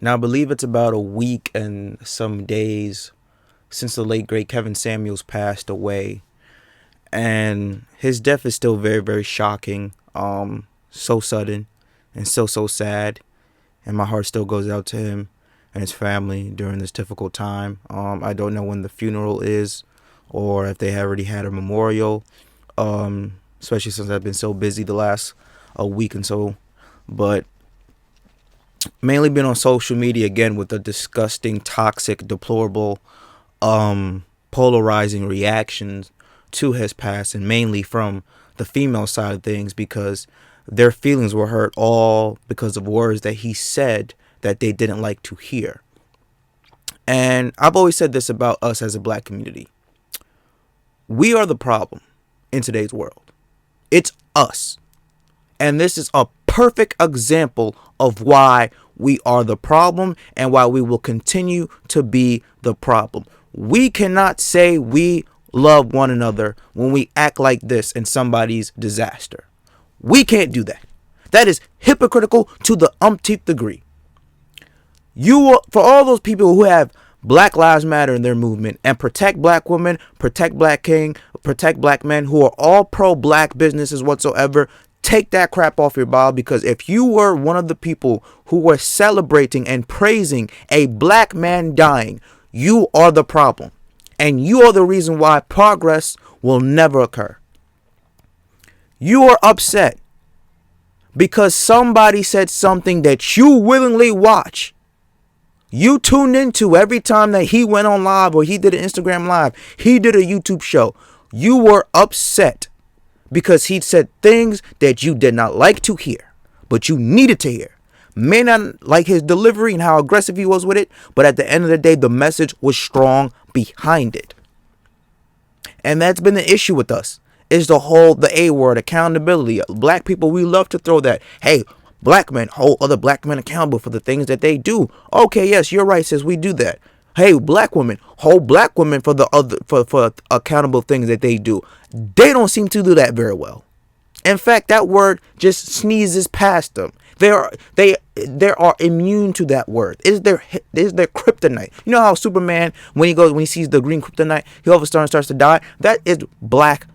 Now, I believe it's about a week and some days since the late great Kevin Samuels passed away, and his death is still very, very shocking. So sudden and so sad, and my heart still goes out to him and his family during this difficult time. I don't know when the funeral is, or if they have already had a memorial. Especially since I've been so busy the last a week and so, but mainly been on social media again with the disgusting, toxic, deplorable, polarizing reactions to his passing, mainly from the female side of things, because their feelings were hurt all because of words that he said that they didn't like to hear. And I've always said this about us as a black community. We are the problem in today's world. It's us. And this is a perfect example of why we are the problem and why we will continue to be the problem. We cannot say we love one another when we act like this in somebody's disaster. We can't do that. That is hypocritical to the umpteenth degree. For all those people who have Black Lives Matter in their movement and protect black women, protect black king, protect black men, who are all pro-black businesses whatsoever, take that crap off your ball, because if you were one of the people who were celebrating and praising a black man dying, you are the problem. And you are the reason why progress will never occur. You are upset because somebody said something that you willingly watch. You tuned into every time that he went on live, or he did an Instagram live, he did a YouTube show. You were upset because he said things that you did not like to hear, but you needed to hear. May not like his delivery and how aggressive he was with it, but at the end of the day, the message was strong behind it. And that's been the issue with us, is the A word, accountability. Black people, we love to throw that. Hey, black men hold other black men accountable for the things that they do. Okay, yes, you're right, sis, we do that. Hey, black women hold black women for the other for accountable things that they do. They don't seem to do that very well. In fact, that word just sneezes past them. They are immune to that word. Is their kryptonite. You know how Superman, when he sees the green kryptonite, he all of a sudden starts to die. That is black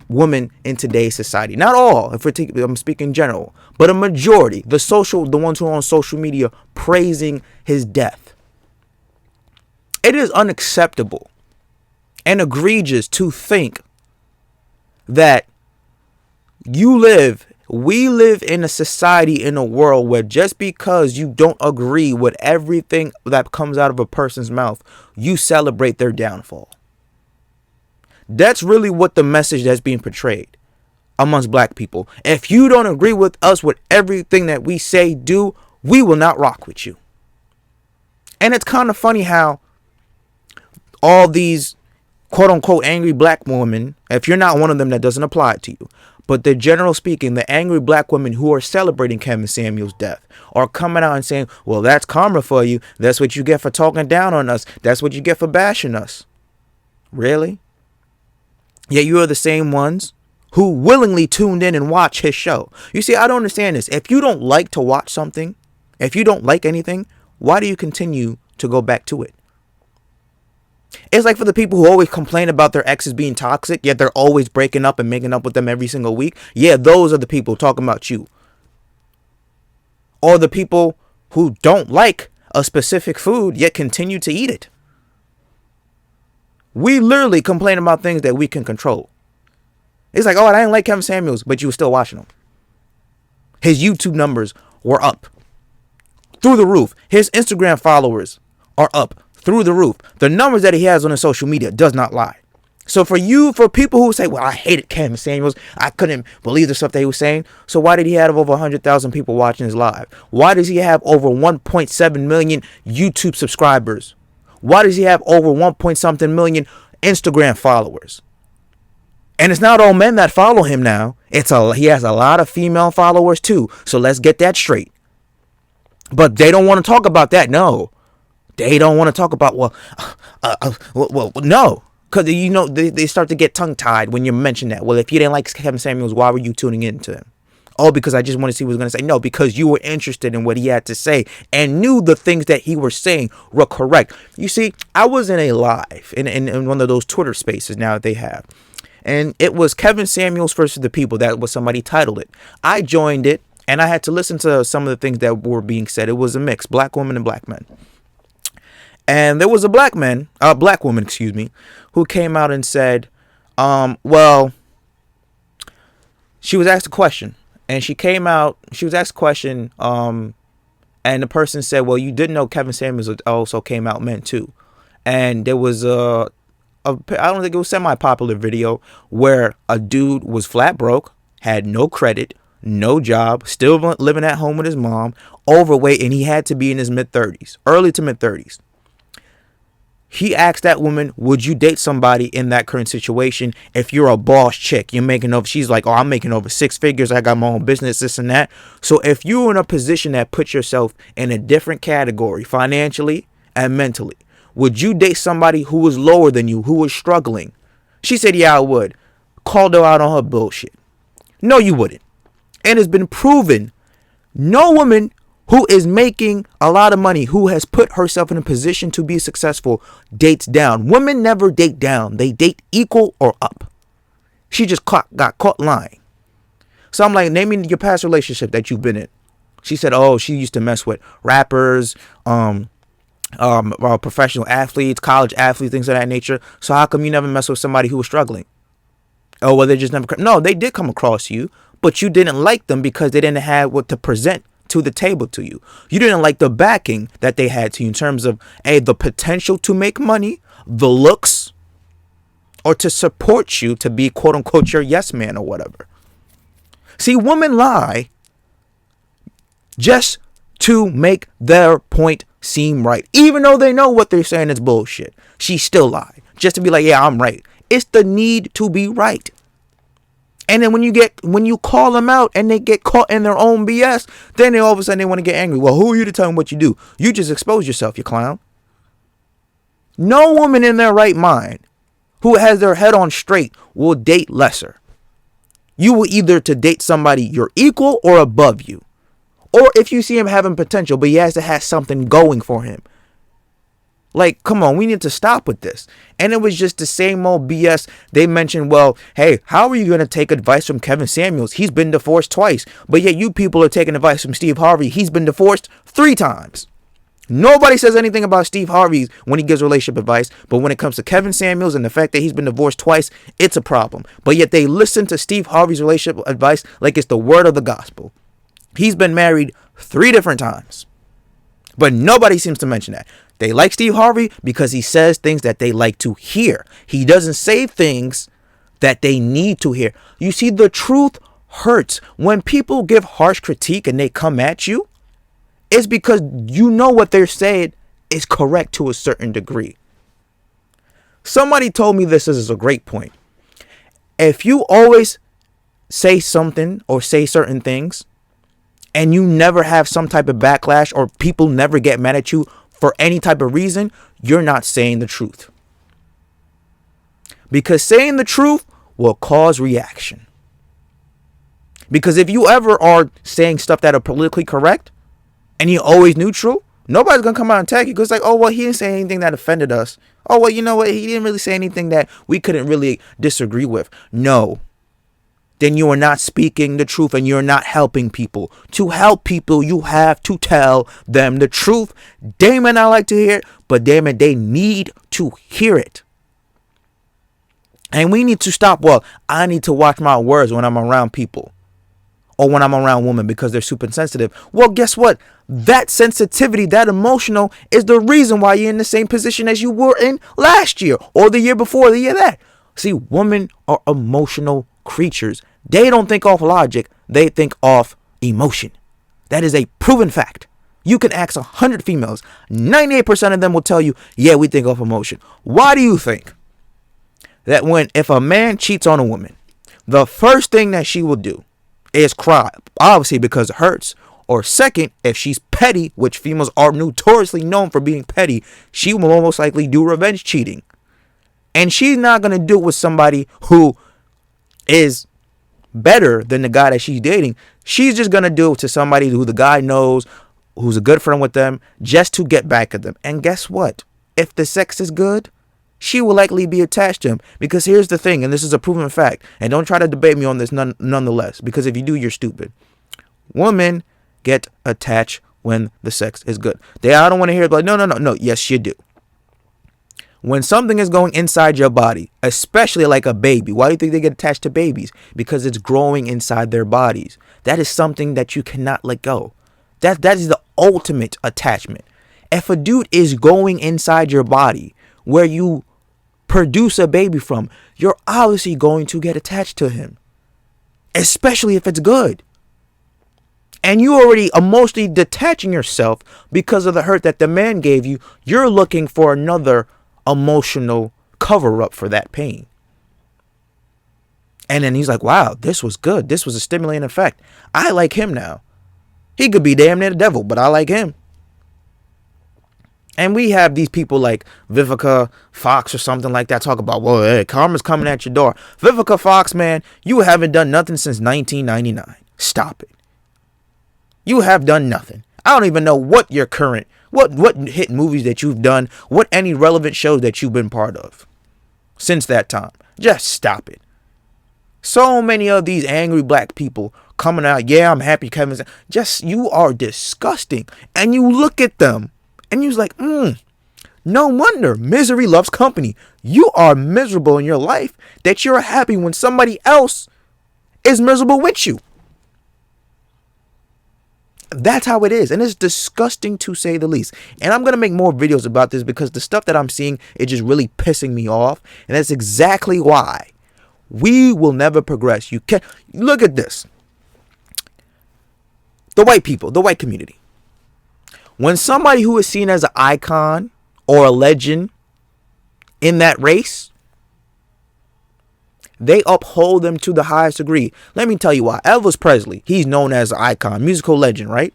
women in today's society. Not all, I'm speaking general, but a majority. The ones who are on social media praising his death. It is unacceptable and egregious to think that we live in a society, in a world where just because you don't agree with everything that comes out of a person's mouth, you celebrate their downfall. That's really what the message that's being portrayed amongst black people. If you don't agree with us with everything that we say, do, we will not rock with you. And it's kind of funny how all these quote unquote angry black women, if you're not one of them, that doesn't apply to you, but the general speaking, the angry black women who are celebrating Kevin Samuels' death are coming out and saying, well, that's karma for you. That's what you get for talking down on us. That's what you get for bashing us. Really? Yet you are the same ones who willingly tuned in and watch his show. You see, I don't understand this. If you don't like to watch something, if you don't like anything, why do you continue to go back to it? It's like for the people who always complain about their exes being toxic, yet they're always breaking up and making up with them every single week. Yeah, those are the people talking about you. Or the people who don't like a specific food, yet continue to eat it. We literally complain about things that we can control. It's like, oh, I didn't like Kevin Samuels, but you were still watching him. His YouTube numbers were up through the roof. His Instagram followers are up through the roof. The numbers that he has on his social media does not lie. So for people who say, well, I hated Kevin Samuels, I couldn't believe the stuff that he was saying. So why did he have over 100,000 people watching his live? Why does he have over 1.7 million YouTube subscribers? Why does he have over 1 million Instagram followers? And it's not all men that follow him now. He has a lot of female followers too. So let's get that straight. But they don't want to talk about that. No. They don't want to talk about, no. Because, you know, they start to get tongue-tied when you mention that. Well, if you didn't like Kevin Samuels, why were you tuning into him? Oh, because I just want to see what he was going to say. No, because you were interested in what he had to say and knew the things that he was saying were correct. You see, I was in a live, in one of those Twitter spaces now that they have. And it was Kevin Samuels versus the People. That was somebody titled it. I joined it, and I had to listen to some of the things that were being said. It was a mix, black women and black men. And there was a black woman, who came out and said, well, she was asked a question. And she was asked a question, and the person said, well, you didn't know Kevin Samuels also came out men too. And there was I don't think it was semi-popular video where a dude was flat broke, had no credit, no job, still living at home with his mom, overweight, and he had to be in his mid-30s, early to mid-30s. He asked that woman, would you date somebody in that current situation if you're a boss chick? You're making over, she's like, oh, I'm making over 6 figures. I got my own business, this and that. So if you're in a position that puts yourself in a different category financially and mentally, would you date somebody who was lower than you, who was struggling? She said, yeah, I would. Called her out on her bullshit. No, you wouldn't. And it's been proven no woman who is making a lot of money, who has put herself in a position to be successful, dates down. Women never date down. They date equal or up. She just got caught lying. So I'm like, name me your past relationship that you've been in. She said, oh, she used to mess with rappers, professional athletes, college athletes, things of that nature. So how come you never mess with somebody who was struggling? Oh, well, they just never. No, they did come across you, but you didn't like them because they didn't have what to present to the table to you. You didn't like the backing that they had to you in terms of the potential to make money, the looks, or to support you to be quote unquote your yes man or whatever. See, women lie just to make their point seem right. Even though they know what they're saying is bullshit, she still lie just to be like, yeah, I'm right. It's the need to be right. And then when you call them out and they get caught in their own BS, then they all of a sudden they want to get angry. Well, who are you to tell them what you do? You just expose yourself, you clown. No woman in their right mind who has their head on straight will date lesser. You will either to date somebody you're equal or above you. Or if you see him having potential, but he has to have something going for him. Like, come on, we need to stop with this. And it was just the same old BS. They mentioned, well, hey, how are you going to take advice from Kevin Samuels? He's been divorced twice. But yet you people are taking advice from Steve Harvey. He's been divorced 3 times. Nobody says anything about Steve Harvey when he gives relationship advice. But when it comes to Kevin Samuels and the fact that he's been divorced twice, it's a problem. But yet they listen to Steve Harvey's relationship advice like it's the word of the gospel. He's been married 3 different times. But nobody seems to mention that. They like Steve Harvey because he says things that they like to hear. He doesn't say things that they need to hear. You see, the truth hurts. When people give harsh critique and they come at you, it's because you know what they're saying is correct to a certain degree. Somebody told me this is a great point. If you always say something or say certain things, and you never have some type of backlash or people never get mad at you for any type of reason, you're not saying the truth. Because saying the truth will cause reaction. Because if you ever are saying stuff that are politically correct and you're always neutral, nobody's going to come out and attack you because it's like, oh, well, he didn't say anything that offended us. Oh, well, you know what? He didn't really say anything that we couldn't really disagree with. No. Then you are not speaking the truth and you're not helping people. To help people, you have to tell them the truth. They may not like to hear it, but damn it, they need to hear it. And we need to stop. Well, I need to watch my words when I'm around people or when I'm around women because they're super sensitive. Well, guess what? That sensitivity, that emotional is the reason why you're in the same position as you were in last year or the year before, the year that. See, women are emotional creatures. They don't think off logic. They think off emotion. That is a proven fact. You can ask 100 females. 98% of them will tell you, yeah, we think off emotion. Why do you think that if a man cheats on a woman, the first thing that she will do is cry? Obviously because it hurts. Or second, if she's petty, which females are notoriously known for being petty, she will most likely do revenge cheating. And she's not going to do it with somebody who is better than the guy that she's dating. She's just going to do it to somebody who the guy knows, who's a good friend with them, just to get back at them. And guess what? If the sex is good, she will likely be attached to him. Because here's the thing, and this is a proven fact, and don't try to debate me on this nonetheless, because if you do, you're stupid. Women get attached when the sex is good. I don't want to hear it like, no. Yes, you do. When something is going inside your body, especially like a baby, why do you think they get attached to babies? Because it's growing inside their bodies. That is something that you cannot let go. That is the ultimate attachment. If a dude is going inside your body where you produce a baby from, you're obviously going to get attached to him, especially if it's good. And you already emotionally detaching yourself because of the hurt that the man gave you. You're looking for another emotional cover up for that pain. And then he's like, wow, this was good. This was a stimulating effect. I like him now. He could be damn near the devil, but I like him. And we have these people like Vivica Fox or something like that talk about, well, hey, karma's coming at your door. Vivica Fox, man, you haven't done nothing since 1999. Stop it. You have done nothing. I don't even know what your current, what hit movies that you've done, what any relevant shows that you've been part of since that time. Just stop it. So many of these angry black people coming out, yeah, I'm happy Kevin's. Just, you are disgusting. And you look at them and you're like, no wonder misery loves company. You are miserable in your life that you're happy when somebody else is miserable with you. That's how it is. And it's disgusting to say the least. And I'm going to make more videos about this because the stuff that I'm seeing is just really pissing me off. And that's exactly why we will never progress. You can't. Look at this. The white people, the white community. When somebody who is seen as an icon or a legend in that race, they uphold them to the highest degree. Let me tell you why. Elvis Presley, he's known as an icon, musical legend, right?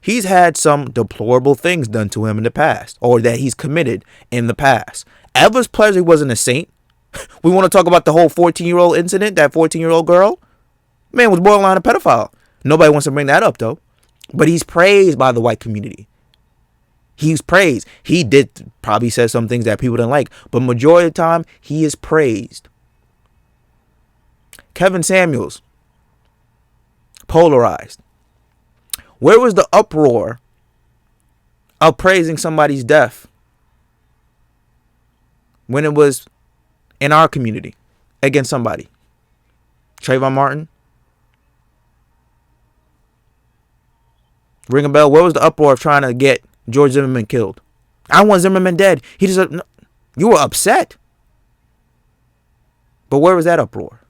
He's had some deplorable things done to him in the past, or that he's committed in the past. Elvis Presley wasn't a saint. We want to talk about the whole 14-year-old incident, that 14-year-old girl? Man was borderline a pedophile. Nobody wants to bring that up, though. But he's praised by the white community. He's praised. He did probably say some things that people didn't like, but majority of the time, he is praised. Kevin Samuels, polarized. Where was the uproar of praising somebody's death when it was in our community against somebody? Trayvon Martin? Ring a bell. Where was the uproar of trying to get George Zimmerman killed? I want Zimmerman dead. He just, you were upset. But where was that uproar?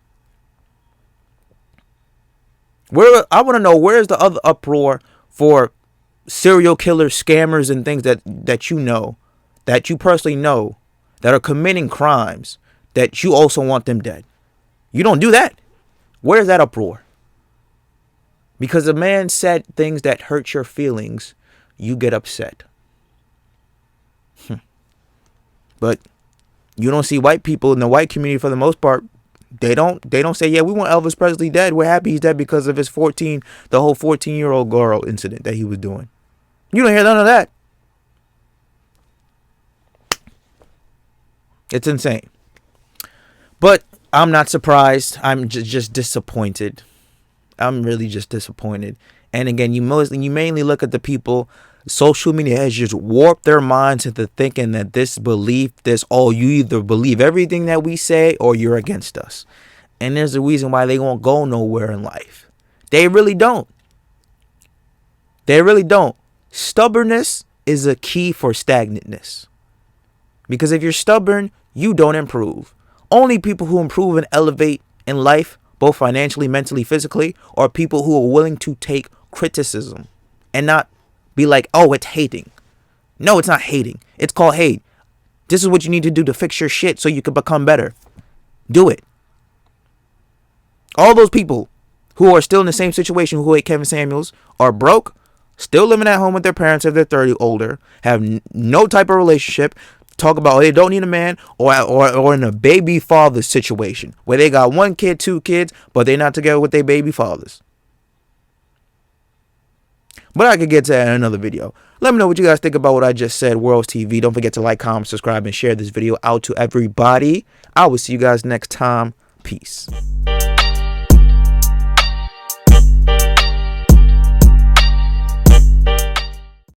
I want to know, where's the other uproar for serial killers, scammers, and things that you know, that you personally know, that are committing crimes, that you also want them dead? You don't do that. Where's that uproar? Because a man said things that hurt your feelings, you get upset. But you don't see white people in the white community, for the most part, they don't say, yeah, we want Elvis Presley dead. We're happy he's dead because of his the whole 14-year-old girl incident that he was doing. You don't hear none of that. It's insane. But I'm not surprised. I'm just disappointed. I'm really just disappointed. And again, you mainly look at the people. Social media has just warped their minds into thinking that you either believe everything that we say or you're against us. And there's a reason why they won't go nowhere in life. They really don't. They really don't. Stubbornness is a key for stagnantness. Because if you're stubborn, you don't improve. Only people who improve and elevate in life, both financially, mentally, physically, are people who are willing to take criticism and not be like, oh, it's hating. No, it's not hating. It's called hate. This is what you need to do to fix your shit so you can become better. Do it. All those people who are still in the same situation who hate Kevin Samuels are broke, still living at home with their parents if they're 30 older, have no type of relationship, talk about, oh, they don't need a man, or in a baby father situation where they got 1 kid, 2 kids, but they're not together with their baby fathers. But I could get to that in another video. Let me know what you guys think about what I just said. Worlds TV. Don't forget to like, comment, subscribe, and share this video out to everybody. I will see you guys next time. Peace.